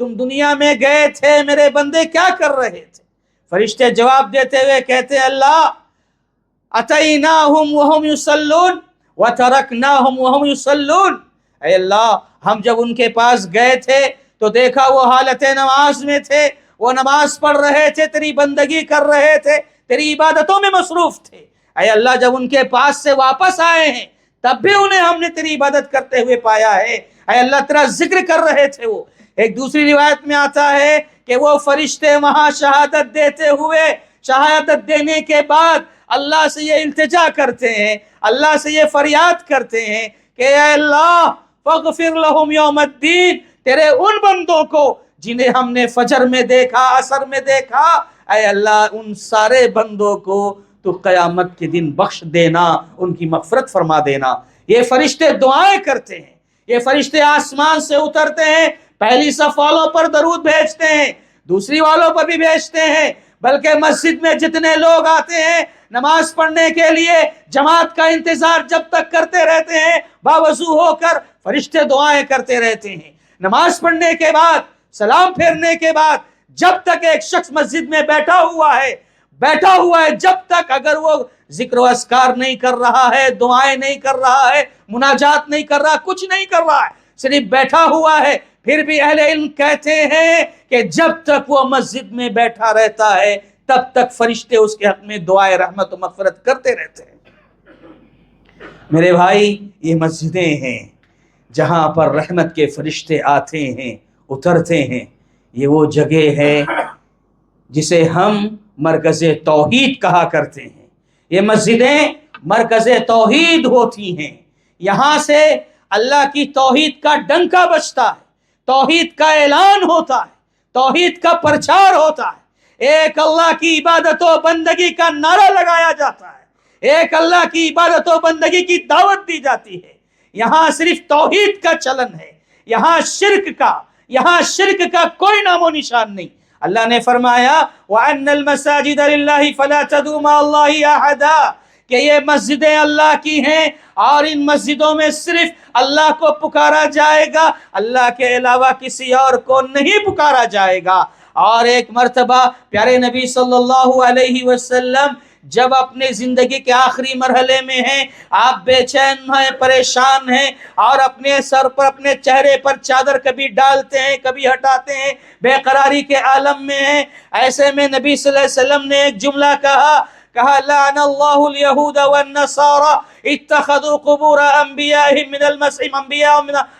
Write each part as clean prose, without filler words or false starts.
تم دنیا میں گئے تھے میرے بندے کیا کر رہے تھے؟ فرشتے جواب دیتے ہوئے کہتے ہیں اللہ اتیناہم وہم یصلون وترکناہم وہم یصلون، اے اللہ ہم جب ان کے پاس گئے تھے تو دیکھا وہ حالت نماز میں تھے، وہ نماز پڑھ رہے تھے، تیری بندگی کر رہے تھے، تیری عبادتوں میں مصروف تھے۔ اے اللہ جب ان کے پاس سے واپس آئے ہیں تب بھی انہیں ہم نے تیری عبادت کرتے ہوئے پایا ہے، اے اللہ تیرا ذکر کر رہے تھے وہ۔ ایک دوسری روایت میں آتا ہے کہ وہ فرشتے وہاں شہادت دیتے ہوئے، شہادت دینے کے بعد اللہ سے یہ التجا کرتے ہیں، اللہ سے یہ فریاد کرتے ہیں کہ اے اللہ فاغفر لہم یوم الدین، تیرے ان بندوں کو جنہیں ہم نے فجر میں دیکھا، عصر میں دیکھا، اے اللہ ان سارے بندوں کو تو قیامت کے دن بخش دینا، ان کی مغفرت فرما دینا۔ یہ فرشتے دعائیں کرتے ہیں، یہ فرشتے آسمان سے اترتے ہیں، پہلی صف والوں پر درود بھیجتے ہیں، دوسری والوں پر بھی بھیجتے ہیں، بلکہ مسجد میں جتنے لوگ آتے ہیں نماز پڑھنے کے لیے جماعت کا انتظار جب تک کرتے رہتے ہیں، باوضو ہو کر فرشتے دعائیں کرتے رہتے ہیں۔ نماز پڑھنے کے بعد، سلام پھیرنے کے بعد، جب تک ایک شخص مسجد میں بیٹھا ہوا ہے جب تک اگر وہ ذکر و اذکار نہیں کر رہا ہے، دعائیں نہیں کر رہا ہے، مناجات نہیں کر رہا، کچھ نہیں کر رہا ہے، صرف بیٹھا ہوا ہے، پھر بھی اہل علم کہتے ہیں کہ جب تک وہ مسجد میں بیٹھا رہتا ہے تب تک فرشتے اس کے حق میں دعائے رحمت و مغفرت کرتے رہتے ہیں۔ میرے بھائی یہ مسجدیں ہیں جہاں پر رحمت کے فرشتے آتے ہیں، اترتے ہیں۔ یہ وہ جگہ ہے جسے ہم مرکز توحید کہا کرتے ہیں۔ یہ مسجدیں مرکز توحید ہوتی ہیں، یہاں سے اللہ کی توحید کا ڈنکا بجتا ہے، توحید کا اعلان ہوتا ہے، توحید کا پرچار ہوتا ہے، ایک اللہ کی عبادت و بندگی کا نعرہ لگایا جاتا ہے، ایک اللہ کی عبادت و بندگی کی دعوت دی جاتی ہے۔ یہاں صرف توحید کا چلن ہے، یہاں شرک کا کوئی نام و نشان نہیں۔ اللہ نے فرمایا وَأَنَّ الْمَسَاجِدَ لِلَّهِ فَلَا تَدْعُوا مَعَ اللَّهِ أَحَدًا، کہ یہ مسجدیں اللہ کی ہیں اور ان مسجدوں میں صرف اللہ کو پکارا جائے گا، اللہ کے علاوہ کسی اور کو نہیں پکارا جائے گا۔ اور ایک مرتبہ پیارے نبی صلی اللہ علیہ وسلم جب اپنے زندگی کے آخری مرحلے میں ہیں، آپ بے چین ہیں، پریشان ہیں، اور اپنے سر پر، اپنے چہرے پر چادر کبھی ڈالتے ہیں کبھی ہٹاتے ہیں، بے قراری کے عالم میں ہیں۔ ایسے میں نبی صلی اللہ علیہ وسلم نے ایک جملہ کہا لعن اللہ اليہود والنصارى اتخذوا قبور انبیائهم من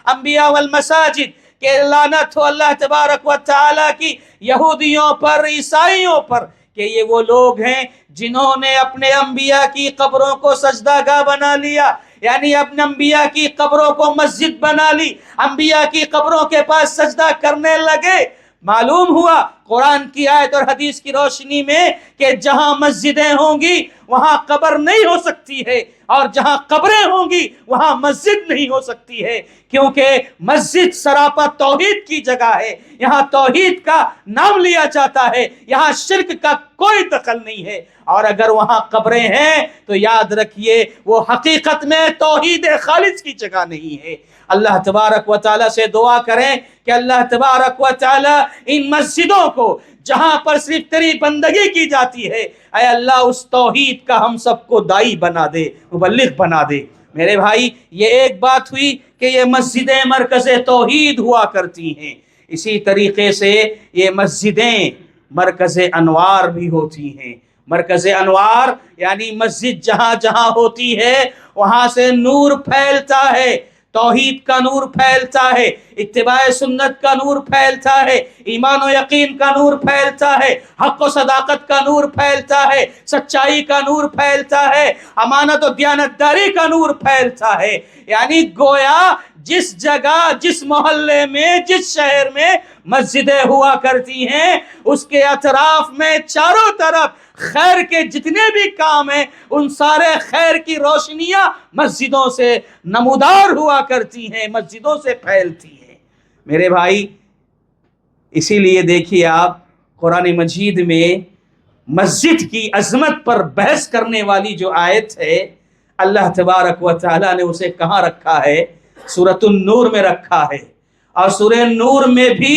انبیاء والمساجد، کہ لعنت ہو اللہ تبارک و تعالی کی یہودیوں پر، عیسائیوں پر، کہ یہ وہ لوگ ہیں جنہوں نے اپنے انبیاء کی قبروں کو سجدہ گاہ بنا لیا، یعنی اپنے انبیاء کی قبروں کو مسجد بنا لی، انبیاء کی قبروں کے پاس سجدہ کرنے لگے۔ معلوم ہوا قرآن کی آیت اور حدیث کی روشنی میں کہ جہاں مسجدیں ہوں گی وہاں قبر نہیں ہو سکتی ہے، اور جہاں قبریں ہوں گی وہاں مسجد نہیں ہو سکتی ہے، کیونکہ مسجد سراپا توحید کی جگہ ہے، یہاں توحید کا نام لیا جاتا ہے، یہاں شرک کا کوئی دخل نہیں ہے۔ اور اگر وہاں قبریں ہیں تو یاد رکھیے وہ حقیقت میں توحید خالص کی جگہ نہیں ہے۔ اللہ تبارک و تعالیٰ سے دعا کریں کہ اللہ تبارک و تعالیٰ ان مسجدوں کو جہاں پر صرف تیری بندگی کی جاتی ہے، اے اللہ اس توحید کا ہم سب کو داعی بنا دے، مبلغ بنا دے۔ میرے بھائی یہ ایک بات ہوئی کہ یہ مسجدیں مرکز توحید ہوا کرتی ہیں، اسی طریقے سے یہ مسجدیں مرکز انوار بھی ہوتی ہیں۔ مرکز انوار یعنی مسجد جہاں جہاں ہوتی ہے وہاں سے نور پھیلتا ہے، توحید کا نور پھیلتا ہے، اتباع سنت کا نور پھیلتا ہے، ایمان و یقین کا نور پھیلتا ہے، حق و صداقت کا نور پھیلتا ہے، سچائی کا نور پھیلتا ہے، امانت و دیانتداری کا نور پھیلتا ہے۔ یعنی گویا جس جگہ، جس محلے میں، جس شہر میں مسجدیں ہوا کرتی ہیں اس کے اطراف میں چاروں طرف خیر کے جتنے بھی کام ہیں ان سارے خیر کی روشنیاں مسجدوں سے نمودار ہوا کرتی ہیں، مسجدوں سے پھیلتی ہیں۔ میرے بھائی اسی لیے دیکھیے آپ قرآن مجید میں مسجد کی عظمت پر بحث کرنے والی جو آیت ہے اللہ تبارک و تعالیٰ نے اسے کہاں رکھا ہے؟ سورۃ النور میں رکھا ہے، اور سورہ نور میں بھی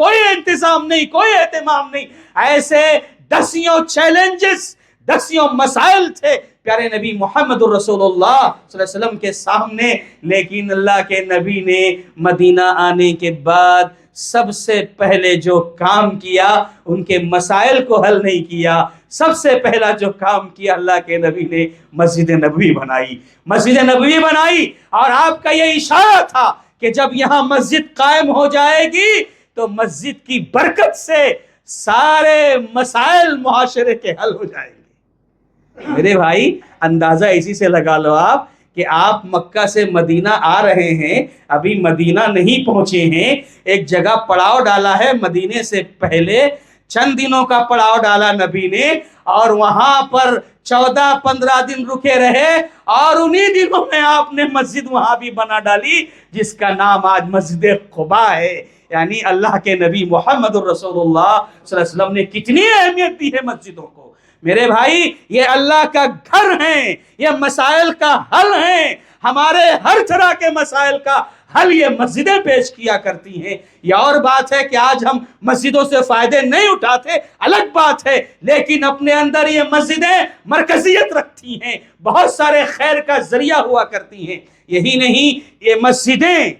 کوئی انتظام نہیں، کوئی اہتمام نہیں. ایسے دسیوں چیلنجز، دسیوں مسائل تھے پیارے نبی محمد الرسول اللہ صلی اللہ علیہ وسلم کے سامنے، لیکن اللہ کے نبی نے مدینہ آنے کے بعد سب سے پہلے جو کام کیا ان کے مسائل کو حل نہیں کیا. سب سے پہلا جو کام کیا اللہ کے نبی نے مسجد نبوی بنائی. مسجد نبوی بنائی، اور آپ کا یہ اشارہ تھا کہ جب یہاں مسجد قائم ہو جائے گی تو مسجد کی برکت سے سارے مسائل معاشرے کے حل ہو جائیں گے. میرے بھائی اندازہ اسی سے لگا لو آپ کہ آپ مکہ سے مدینہ آ رہے ہیں، ابھی مدینہ نہیں پہنچے ہیں، ایک جگہ پڑاؤ ڈالا ہے مدینے سے پہلے، چند دنوں کا پڑاؤ ڈالا نبی نے، اور وہاں پر 14-15 دن رکے رہے، اور انہی دنوں میں آپ نے مسجد وہاں بھی بنا ڈالی جس کا نام آج مسجد قباء ہے. یعنی اللہ کے نبی محمد الرسول اللہ صلی اللہ علیہ وسلم نے کتنی اہمیت دی ہے مسجدوں کو. میرے بھائی یہ اللہ کا گھر ہیں، یہ مسائل کا حل ہیں، ہمارے ہر طرح کے مسائل کا حل یہ مسجدیں پیش کیا کرتی ہیں. یہ اور بات ہے کہ آج ہم مسجدوں سے فائدے نہیں اٹھاتے، الگ بات ہے، لیکن اپنے اندر یہ مسجدیں مرکزیت رکھتی ہیں، بہت سارے خیر کا ذریعہ ہوا کرتی ہیں. یہی نہیں، یہ مسجدیں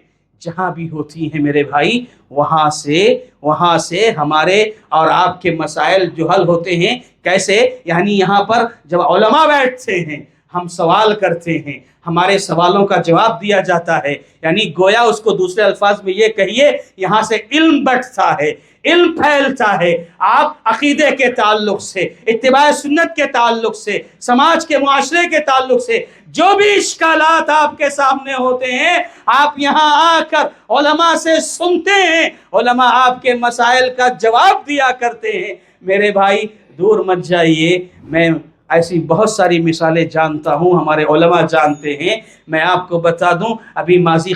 جہاں بھی ہوتی ہیں میرے بھائی وہاں سے ہمارے اور آپ کے مسائل جو حل ہوتے ہیں. کیسے؟ یعنی یہاں پر جب علماء بیٹھتے ہیں، ہم سوال کرتے ہیں، ہمارے سوالوں کا جواب دیا جاتا ہے. یعنی گویا اس کو دوسرے الفاظ میں یہ کہیے، یہاں سے علم بڑھتا ہے، علم پھیلتا ہے. آپ عقیدے کے تعلق سے، اتباع سنت کے تعلق سے، سماج کے معاشرے کے تعلق سے جو بھی اشکالات آپ کے سامنے ہوتے ہیں، آپ یہاں آ کر علماء سے سنتے ہیں، علماء آپ کے مسائل کا جواب دیا کرتے ہیں. میرے بھائی دور مت جائیے، میں ایسی بہت ساری مثالیں جانتا ہوں، ہمارے علماء جانتے ہیں. میں آپ کو بتا دوں، ابھی ماضی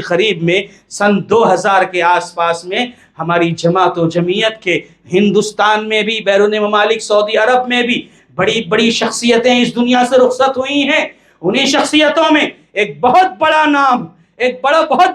قریب میں سن 2000 کے آس پاس میں ہماری جماعت و جمعیت کے ہندوستان میں بھی، بیرون ممالک سعودی عرب میں بھی بڑی بڑی شخصیتیں اس دنیا سے رخصت ہوئی ہیں. انہی شخصیتوں میں ایک بہت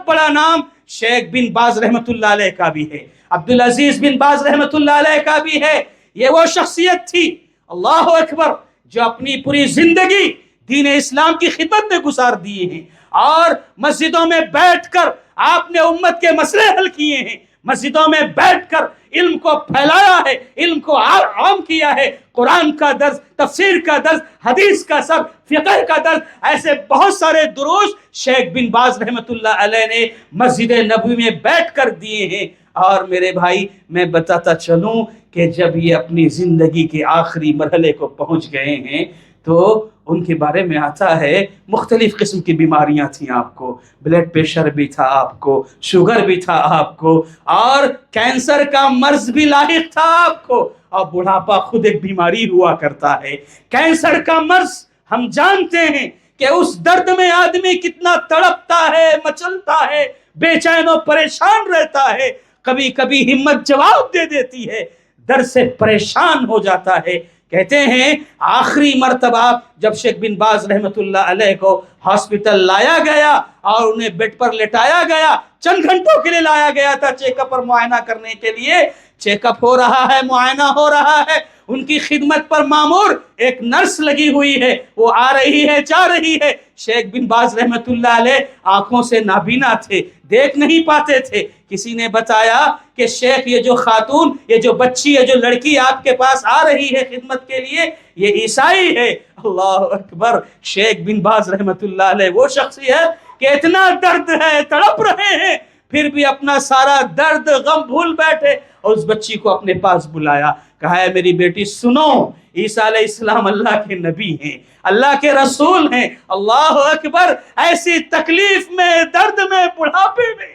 بڑا نام شیخ بن باز رحمۃ اللہ علیہ کا بھی ہے، عبدالعزیز بن باز رحمۃ اللہ علیہ کا بھی ہے. یہ وہ شخصیت تھی، اللہ اکبر، جو اپنی پوری زندگی دین اسلام کی خدمت میں گزار دیے ہیں، اور مسجدوں میں بیٹھ کر آپ نے امت کے مسئلے حل کیے ہیں، مسجدوں میں بیٹھ کر علم کو پھیلایا ہے، علم کو عام کیا ہے. قرآن کا درس، تفسیر کا درس، حدیث کا سب، فقہ کا درس، ایسے بہت سارے دروس شیخ بن باز رحمۃ اللہ علیہ نے مسجد نبوی میں بیٹھ کر دیے ہیں. اور میرے بھائی میں بتاتا چلوں کہ جب یہ اپنی زندگی کے آخری مرحلے کو پہنچ گئے ہیں تو ان کے بارے میں آتا ہے مختلف قسم کی بیماریاں تھیں آپ کو، بلڈ پریشر بھی تھا آپ کو، شوگر بھی تھا آپ کو، اور کینسر کا مرض بھی لاحق تھا آپ کو، اور بڑھاپا خود ایک بیماری ہوا کرتا ہے. کینسر کا مرض ہم جانتے ہیں کہ اس درد میں آدمی کتنا تڑپتا ہے، مچلتا ہے، بے چین و پریشان رہتا ہے، کبھی کبھی ہمت جواب دے دیتی ہے، درد سے پریشان ہو جاتا ہے. کہتے ہیں آخری مرتبہ جب شیخ بن باز رحمۃ اللہ علیہ کو ہاسپٹل لایا گیا اور انہیں بیڈ پر لٹایا گیا، چند گھنٹوں کے لیے لایا گیا تھا چیک اپ اور معائنہ کرنے کے لیے. چیک اپ ہو رہا ہے، معائنہ ہو رہا ہے، ان کی خدمت پر مامور ایک نرس لگی ہوئی ہے، وہ آ رہی ہے، جا رہی ہے. شیخ بن باز رحمۃ اللہ علیہ آنکھوں سے نابینا تھے، دیکھ نہیں پاتے تھے. کسی نے بتایا کہ شیخ یہ جو خاتون، یہ جو بچی، یہ جو لڑکی آپ کے پاس آ رہی ہے خدمت کے لیے، یہ عیسائی ہے. اللہ اکبر. شیخ بن باز رحمۃ اللہ علیہ وہ شخصیت کہ اتنا درد ہے، تڑپ رہے ہیں، پھر بھی اپنا سارا درد غم بھول بیٹھے اور اس بچی کو اپنے پاس بلایا. کہا ہے میری بیٹی سنو، عیسیٰ علیہ السلام اللہ کے نبی ہیں، اللہ کے رسول ہیں. اللہ اکبر. ایسی تکلیف میں، درد میں، بڑھاپے میں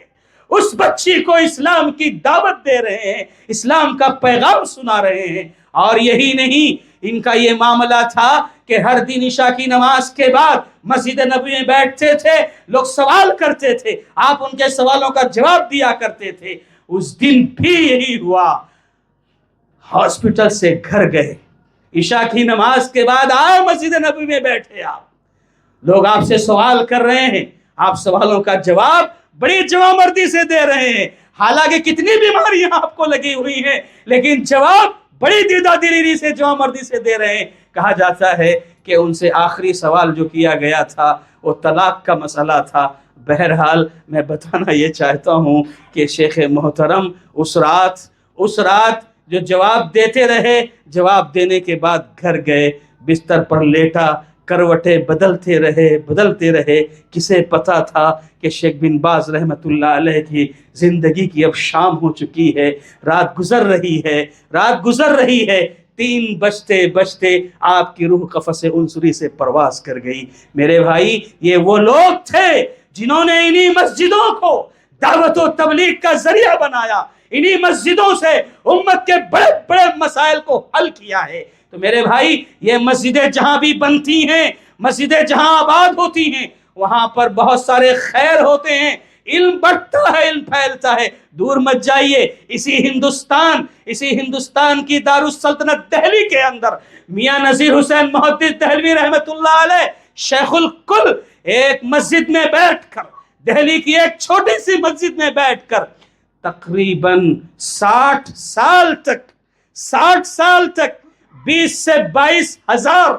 اس بچی کو اسلام کی دعوت دے رہے ہیں، اسلام کا پیغام سنا رہے ہیں. اور یہی نہیں، ان کا یہ معاملہ تھا کہ ہر دن عشاء کی نماز کے بعد مسجد نبوی میں بیٹھتے تھے، لوگ سوال کرتے تھے، آپ ان کے سوالوں کا جواب دیا کرتے تھے. اس دن بھی یہی ہوا. ہاسپٹل سے گھر گئے، عشاء کی نماز کے بعد آئے مسجد نبوی میں بیٹھے، آپ لوگ آپ سے سوال کر رہے ہیں، آپ سوالوں کا جواب بڑی جوامردی سے دے رہے ہیں. حالانکہ کتنی بیماریاں آپ کو لگی ہوئی ہیں، لیکن جواب بڑی دیدہ دلیری سے جوان مردی سے دے رہے ہیں۔ کہا جاتا ہے کہ ان سے آخری سوال جو کیا گیا تھا وہ طلاق کا مسئلہ تھا۔ بہرحال میں بتانا یہ چاہتا ہوں کہ شیخ محترم اس رات جو جواب دیتے رہے، جواب دینے کے بعد گھر گئے، بستر پر لیٹا، کروٹیں بدلتے رہے۔ کسے پتا تھا کہ شیخ بن باز رحمۃ اللہ علیہ کی زندگی کی اب شام ہو چکی ہے، رات گزر رہی ہے۔ 3 بجتے آپ کی روح قفس عنصری سے پرواز کر گئی۔ میرے بھائی، یہ وہ لوگ تھے جنہوں نے انہی مسجدوں کو دعوت و تبلیغ کا ذریعہ بنایا، انہی مسجدوں سے امت کے بڑے بڑے مسائل کو حل کیا ہے۔ تو میرے بھائی، یہ مسجدیں جہاں بھی بنتی ہیں، مسجدیں جہاں آباد ہوتی ہیں، وہاں پر بہت سارے خیر ہوتے ہیں، علم بڑھتا ہے، علم پھیلتا ہے۔ دور مت جائیے، اسی ہندوستان کی دارالسلطنت دہلی کے اندر میاں نذیر حسین محدث دہلوی رحمت اللہ علیہ شیخ الکل ایک مسجد میں بیٹھ کر، دہلی کی ایک چھوٹی سی مسجد میں بیٹھ کر تقریباً 60 سال تک 20 سے 22 ہزار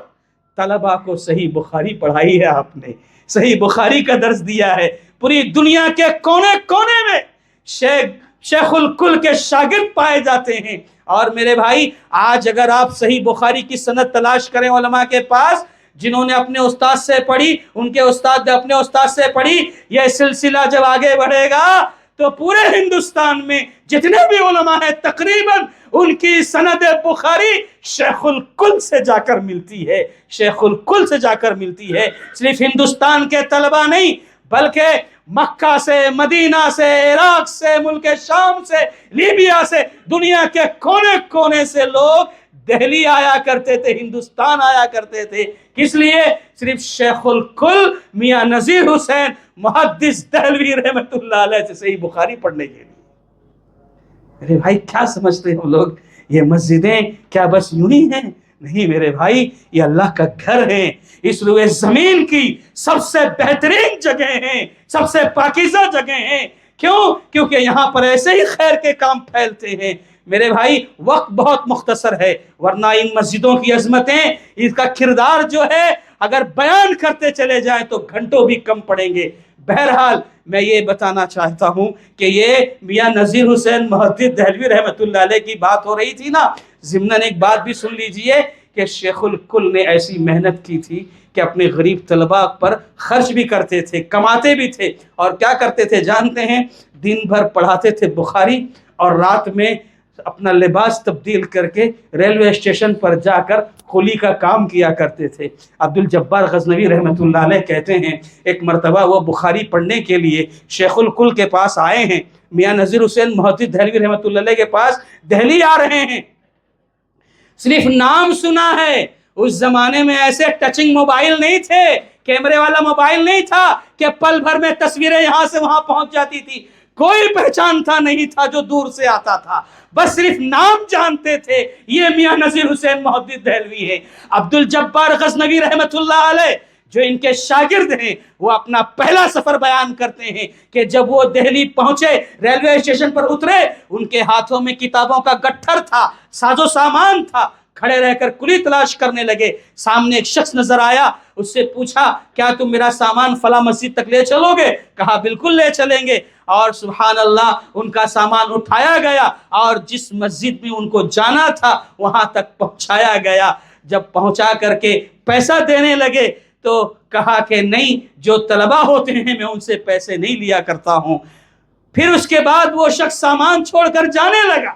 طلبہ کو صحیح بخاری پڑھائی ہے۔ آپ نے صحیح بخاری کا درس دیا ہے۔ پوری دنیا کے کونے کونے میں شیخ الکل کے شاگرد پائے جاتے ہیں۔ اور میرے بھائی، آج اگر آپ صحیح بخاری کی سند تلاش کریں علماء کے پاس، جنہوں نے اپنے استاد سے پڑھی، ان کے استاد نے اپنے استاد سے پڑھی، یہ سلسلہ جب آگے بڑھے گا تو پورے ہندوستان میں جتنے بھی علماء ہیں تقریباً ان کی سند بخاری شیخ الکل سے جا کر ملتی ہے۔ صرف ہندوستان کے طلبہ نہیں، بلکہ مکہ سے، مدینہ سے، عراق سے، ملک شام سے، لیبیا سے، دنیا کے کونے کونے سے لوگ دہلی آیا کرتے تھے، ہندوستان آیا کرتے تھے۔ کس لیے؟ صرف شیخ الکل میاں نذیر حسین محدث دہلوی رحمت اللہ علیہ سے صحیح بخاری پڑھنے کے لیے۔ میرے بھائی، کیا سمجھتے ہو لوگ یہ مسجدیں کیا بس یوں ہی ہیں؟ نہیں میرے بھائی، یہ اللہ کا گھر ہے، اس روئے زمین کی سب سے بہترین جگہ ہیں، سب سے پاکیزہ جگہ ہیں۔ کیوں؟ کیونکہ یہاں پر ایسے ہی خیر کے کام پھیلتے ہیں۔ میرے بھائی، وقت بہت مختصر ہے، ورنہ ان مسجدوں کی عظمتیں، اس کا کردار جو ہے، اگر بیان کرتے چلے جائیں تو گھنٹوں بھی کم پڑیں گے۔ بہرحال میں یہ بتانا چاہتا ہوں کہ یہ میاں نذیر حسین محدث دہلوی رحمت اللہ علیہ کی بات ہو رہی تھی نا، ضمناً ایک بات بھی سن لیجئے کہ شیخ الکل نے ایسی محنت کی تھی کہ اپنے غریب طلباء پر خرچ بھی کرتے تھے، کماتے بھی تھے، اور کیا کرتے تھے جانتے ہیں؟ دن بھر پڑھاتے تھے بخاری، اور رات میں اپنا لباس تبدیل کر کے ریلوے اسٹیشن پر جا کر کھولی کا کام کیا کرتے تھے۔ عبدالجبار غزنوی رحمت اللہ علیہ کہتے ہیں ایک مرتبہ وہ بخاری پڑھنے کے لیے شیخ الکل کے پاس آئے ہیں، میاں نذیر حسین محدث دہلوی رحمت اللہ علیہ کے پاس دہلی آ رہے ہیں۔ صرف نام سنا ہے، اس زمانے میں ایسے ٹچنگ موبائل نہیں تھے، کیمرے والا موبائل نہیں تھا کہ پل بھر میں تصویریں یہاں سے وہاں پہنچ جاتی تھی، کوئی پہچانتا نہیں تھا جو دور سے آتا تھا، بس صرف نام جانتے تھے یہ میاں نذیر حسین محدث دہلوی ہے۔ عبدالجبار غزنوی رحمت اللہ علیہ جو ان کے شاگرد ہیں، وہ اپنا پہلا سفر بیان کرتے ہیں کہ جب وہ دہلی پہنچے، ریلوے اسٹیشن پر اترے، ان کے ہاتھوں میں کتابوں کا گٹھر تھا، ساز و سامان تھا، کھڑے رہ کر کلی تلاش کرنے لگے۔ سامنے ایک شخص نظر آیا، اس سے پوچھا کیا تم میرا سامان فلاں مسجد تک لے چلو گے؟ کہا بالکل لے چلیں گے، اور سبحان اللہ ان کا سامان اٹھایا گیا اور جس مسجد میں ان کو جانا تھا وہاں تک پہنچایا گیا۔ جب پہنچا کر کے پیسہ دینے لگے تو کہا کہ نہیں، جو طلبہ ہوتے ہیں میں ان سے پیسے نہیں لیا کرتا ہوں۔ پھر اس کے بعد وہ شخص سامان چھوڑ کر جانے لگا،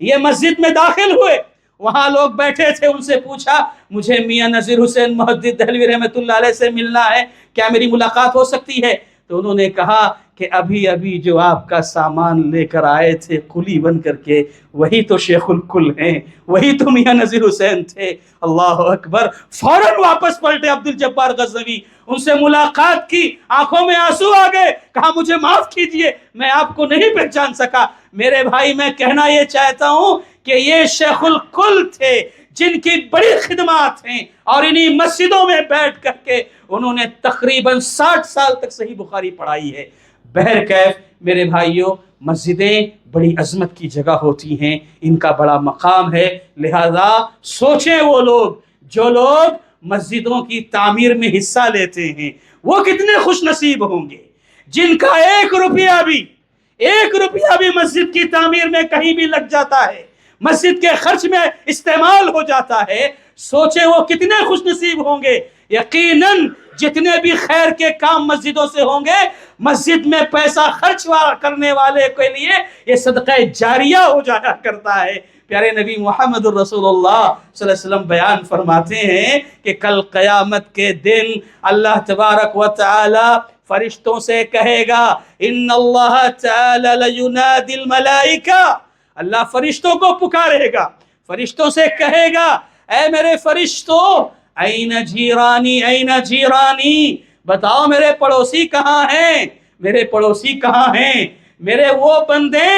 یہ مسجد میں داخل ہوئے، وہاں لوگ بیٹھے تھے، ان سے پوچھا مجھے میاں نذیر حسین محدث دہلوی رحمت اللہ علیہ سے ملنا ہے، کیا میری ملاقات ہو سکتی ہے؟ تو انہوں نے کہا کہ ابھی جو آپ کا سامان لے کر آئے تھے قلی بن کر کے، وہی تو شیخ الکل ہیں، وہی تو میاں نذیر حسین تھے۔ اللہ اکبر! فوراً واپس پلٹے عبدالجبار غزنوی، ان سے ملاقات کی، آنکھوں میں آنسو آ گئے، کہا مجھے معاف کیجئے، میں آپ کو نہیں پہچان سکا۔ میرے بھائی، میں کہنا یہ چاہتا ہوں کہ یہ شیخ الکل تھے جن کی بڑی خدمات ہیں، اور انہی مسجدوں میں بیٹھ کر کے انہوں نے تقریباً 60 سال تک صحیح بخاری پڑھائی ہے۔ بہرکیف میرے بھائیوں، مسجدیں بڑی عظمت کی جگہ ہوتی ہیں، ان کا بڑا مقام ہے، لہذا سوچیں وہ لوگ جو لوگ مسجدوں کی تعمیر میں حصہ لیتے ہیں وہ کتنے خوش نصیب ہوں گے، جن کا ایک روپیہ بھی مسجد کی تعمیر میں کہیں بھی لگ جاتا ہے، مسجد کے خرچ میں استعمال ہو جاتا ہے، سوچیں وہ کتنے خوش نصیب ہوں گے۔ یقیناً جتنے بھی خیر کے کام مسجدوں سے ہوں گے، مسجد میں پیسہ خرچ کرنے والے کے لیے یہ صدقہ جاریہ ہو جایا کرتا ہے۔ پیارے نبی محمد رسول اللہ صلی اللہ علیہ وسلم بیان فرماتے ہیں کہ کل قیامت کے دن اللہ تبارک و تعالی فرشتوں سے کہے گا، ان اللہ تعالی لینادی الملائکہ، اللہ فرشتوں کو پکارے گا، فرشتوں سے کہے گا، اے میرے فرشتوں، این جیرانی این جیرانی، بتاؤ میرے پڑوسی کہاں ہیں، میرے پڑوسی کہاں ہیں، میرے وہ بندے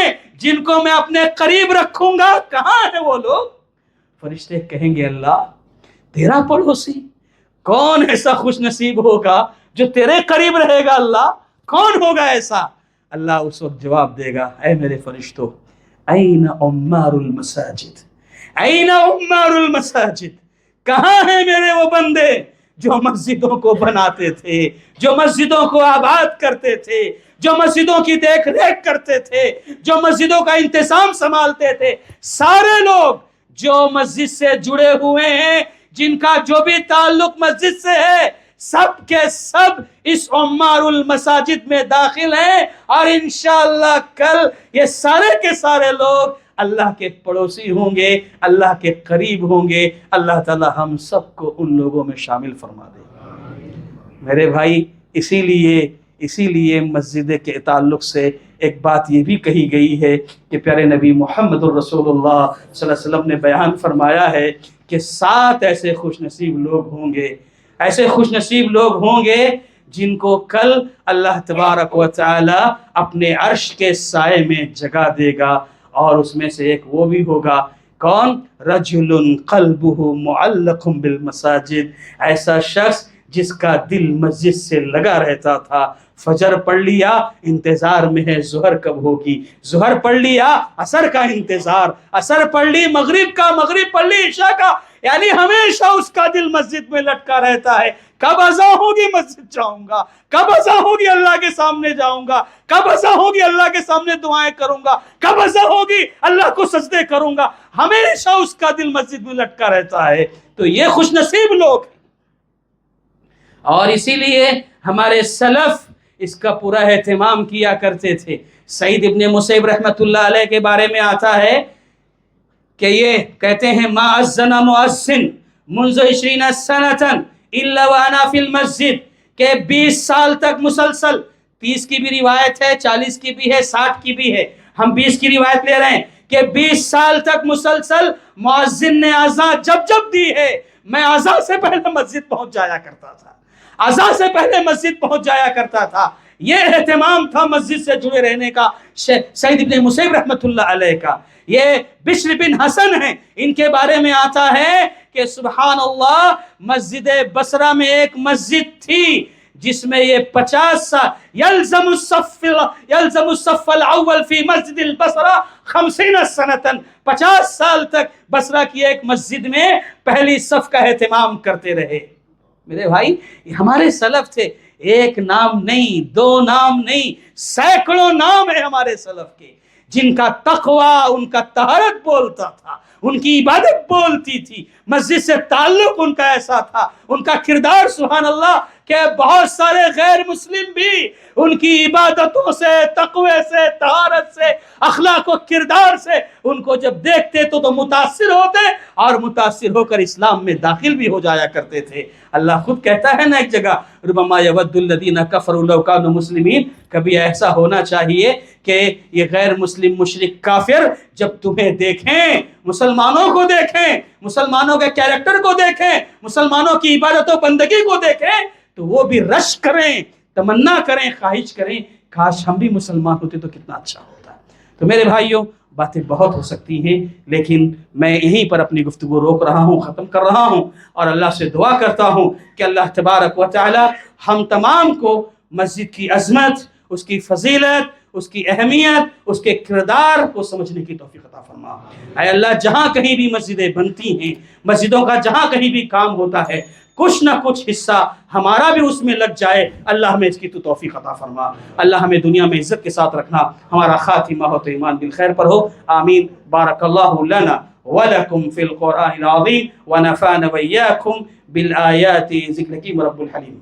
جن کو میں اپنے قریب رکھوں گا کہاں ہیں وہ لوگ؟ فرشتے کہیں گے اللہ تیرا پڑوسی، کون ایسا خوش نصیب ہوگا جو تیرے قریب رہے گا؟ اللہ کون ہوگا ایسا؟ اللہ اس وقت جواب دے گا، اے میرے فرشتوں، این عمار المساجد، این عمار المساجد، کہاں ہیں میرے وہ بندے جو مسجدوں کو بناتے تھے، جو مسجدوں کو آباد کرتے تھے، جو مسجدوں کی دیکھ ریکھ کرتے تھے، جو مسجدوں کا انتظام سنبھالتے تھے، سارے لوگ جو مسجد سے جڑے ہوئے ہیں، جن کا جو بھی تعلق مسجد سے ہے، سب کے سب اس عمار المساجد میں داخل ہیں، اور انشاءاللہ کل یہ سارے کے سارے لوگ اللہ کے پڑوسی ہوں گے، اللہ کے قریب ہوں گے۔ اللہ تعالی ہم سب کو ان لوگوں میں شامل فرما دے۔ میرے بھائی، اسی لیے مسجد کے تعلق سے ایک بات یہ بھی کہی گئی ہے کہ پیارے نبی محمد الرسول اللہ صلی اللہ علیہ وسلم نے بیان فرمایا ہے کہ 7 ایسے خوش نصیب لوگ ہوں گے، ایسے خوش نصیب لوگ ہوں گے جن کو کل اللہ تبارک و تعالی اپنے عرش کے سائے میں جگہ دے گا، اور اس میں سے ایک وہ بھی ہوگا، کون؟ رجل قلبہ معلق بالمساجد، ایسا شخص جس کا دل مسجد سے لگا رہتا تھا، فجر پڑھ لیا انتظار میں ہے ظہر کب ہوگی، ظہر پڑھ لیا عصر کا انتظار، عصر پڑھ لی مغرب کا، مغرب پڑھ لی عشاء کا، یعنی ہمیشہ اس کا دل مسجد میں لٹکا رہتا ہے، کب اذان ہوگی مسجد جاؤں گا، کب اذان ہوگی اللہ کے سامنے جاؤں گا، کب اذان ہوگی اللہ کے سامنے دعائیں کروں گا، کب اذان ہوگی اللہ کو سجدے کروں گا، ہمیشہ اس کا دل مسجد میں لٹکا رہتا ہے۔ تو یہ خوش نصیب لوگ، اور اسی لیے ہمارے سلف اس کا پورا اہتمام کیا کرتے تھے۔ سعید ابن مسیب رحمۃ اللہ علیہ کے بارے میں آتا ہے کہ یہ کہتے ہیں، ما اذن مؤذن منذ 20 سنۃ الا وانا فی المسجد، کہ 20 سال تک مسلسل، 30 کی بھی روایت ہے، 40 کی بھی ہے، 60 کی بھی ہے، ہم 20 کی روایت لے رہے ہیں کہ 20 سال تک مسلسل مؤذن نے اذان جب دی ہے، میں اذان سے پہلے مسجد پہنچ جایا کرتا تھا، اذان سے پہلے مسجد پہنچ جایا کرتا تھا۔ یہ اہتمام تھا مسجد سے جڑے رہنے کا سعید ابن مسیب رحمۃ اللہ علیہ کا۔ یہ بشر بن حسن ہیں، ان کے بارے میں آتا ہے کہ سبحان اللہ، مسجد بصرہ میں ایک مسجد تھی جس میں یہ 50 سال یلزم الصف الاول فی مسجد البصرہ 50 سنۃ، 50 سال تک بصرہ کی ایک مسجد میں پہلی صف کا اہتمام کرتے رہے۔ میرے بھائی، ہمارے سلف تھے، ایک نام نہیں، 2 نام نہیں، سینکڑوں نام ہیں ہمارے سلف کے، جن کا تقوی، ان کا طہارت بولتا تھا، ان کی عبادت بولتی تھی، مسجد سے تعلق ان کا ایسا تھا، ان کا کردار سبحان اللہ، کہ بہت سارے غیر مسلم بھی ان کی عبادتوں سے، تقوی سے، طہارت سے، اخلاق و کردار سے ان کو جب دیکھتے تو متاثر ہوتے، اور متاثر ہو کر اسلام میں داخل بھی ہو جایا کرتے تھے۔ اللہ خود کہتا ہے نا ایک جگہ، ربما یود الذین کفروا لو کانوا مسلمین، کبھی ایسا ہونا چاہیے کہ یہ غیر مسلم مشرک کافر جب تمہیں دیکھیں، مسلمانوں کو دیکھیں، مسلمانوں کے کیریکٹر کو دیکھیں، مسلمانوں کی عبادت و بندگی کو دیکھیں، تو وہ بھی رش کریں، تمنا کریں، خواہش کریں، کاش ہم بھی مسلمان ہوتے تو کتنا اچھا ہوتا۔ تو میرے بھائیوں، باتیں بہت ہو سکتی ہیں، لیکن میں یہیں پر اپنی گفتگو روک رہا ہوں، ختم کر رہا ہوں، اور اللہ سے دعا کرتا ہوں کہ اللہ تبارک و تعالی ہم تمام کو مسجد کی عظمت، اس کی فضیلت، اس کی اہمیت، اس کے کردار کو سمجھنے کی توفیق عطا فرما۔ اے اللہ جہاں کہیں بھی مسجدیں بنتی ہیں، مسجدوں کا جہاں کہیں بھی کام ہوتا ہے، کچھ نہ کچھ حصہ ہمارا بھی اس میں لگ جائے، اللہ ہمیں اس کی تو توفیق عطا فرما۔ اللہ ہمیں دنیا میں عزت کے ساتھ رکھنا، ہمارا خاتمہ ہو تو ایمان بالخیر پر ہو، آمین۔ بارک اللہ لنا ولکم فی القرآن العظیم ونفعنا وإیاکم بالآیات ذکر حکیم رب الحلیم۔